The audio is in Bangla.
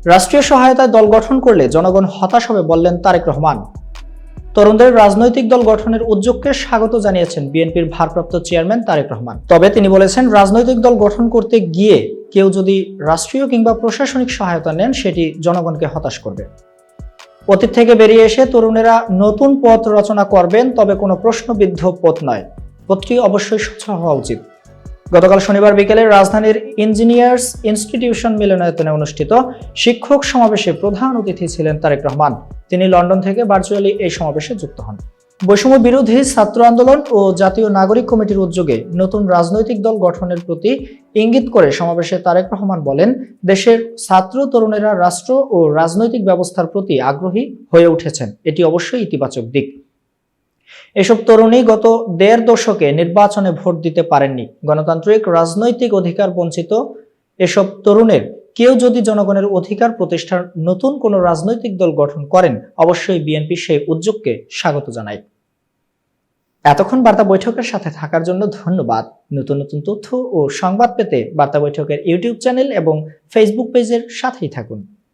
রাষ্ট্রীয় সহায়তায় দল গঠন করলে জনগণ হতাশ হবে বললেন তারেক রহমান। তরুণদের রাজনৈতিক দল গঠনের উদ্যোগকে স্বাগত জানিয়েছেন বিএনপির ভারপ্রাপ্ত চেয়ারম্যান তারেক রহমান। তবে তিনি বলেছেন, রাজনৈতিক দল গঠন করতে গিয়ে কেউ যদি রাষ্ট্রীয় কিংবা প্রশাসনিক সহায়তা নেন, সেটি জনগণকে হতাশ করবে। অতীত থেকে বেরিয়ে এসে তরুণেরা নতুন পথ রচনা করবেন, তবে কোনো প্রশ্নবিদ্ধ পথ নয়। পথটি অবশ্যই স্বচ্ছ হওয়া উচিত। গতকাল শনিবার বিকেলে রাজধানীর ইঞ্জিনিয়ার্স ইনস্টিটিউশন মিলনায়তনে অনুষ্ঠিত শিক্ষক সমাবেশে প্রধান অতিথি ছিলেন তারেক রহমান। তিনি লন্ডন থেকে ভার্চুয়ালি এই সমাবেশে যুক্ত হন। বৈষম্য বিরোধী ছাত্র আন্দোলন ও জাতীয় নাগরিক কমিটির উদ্যোগে নতুন রাজনৈতিক দল গঠনের প্রতি ইঙ্গিত করে সমাবেশে তারেক রহমান বলেন, দেশের ছাত্র তরুণেরা রাষ্ট্র ও রাজনৈতিক ব্যবস্থার প্রতি আগ্রহী হয়ে উঠেছেন। এটি অবশ্যই ইতিবাচক দিক। এসব তরুণী গত ১.৫ দশকে নির্বাচনে ভোট দিতে পারেননি। গণতান্ত্রিক রাজনৈতিক অধিকার বঞ্চিত এসব তরুণের কেউ যদি জনগণের অধিকার প্রতিষ্ঠার নতুন কোনো রাজনৈতিক দল গঠন করেন, অবশ্যই বিএনপি সেই উদ্যোগকে স্বাগত জানায়। এতক্ষণ বার্তা বৈঠকের সাথে থাকার জন্য ধন্যবাদ। নতুন নতুন তথ্য ও সংবাদ পেতে বার্তা বৈঠকের ইউটিউব চ্যানেল এবং ফেসবুক পেজের সাথেই থাকুন।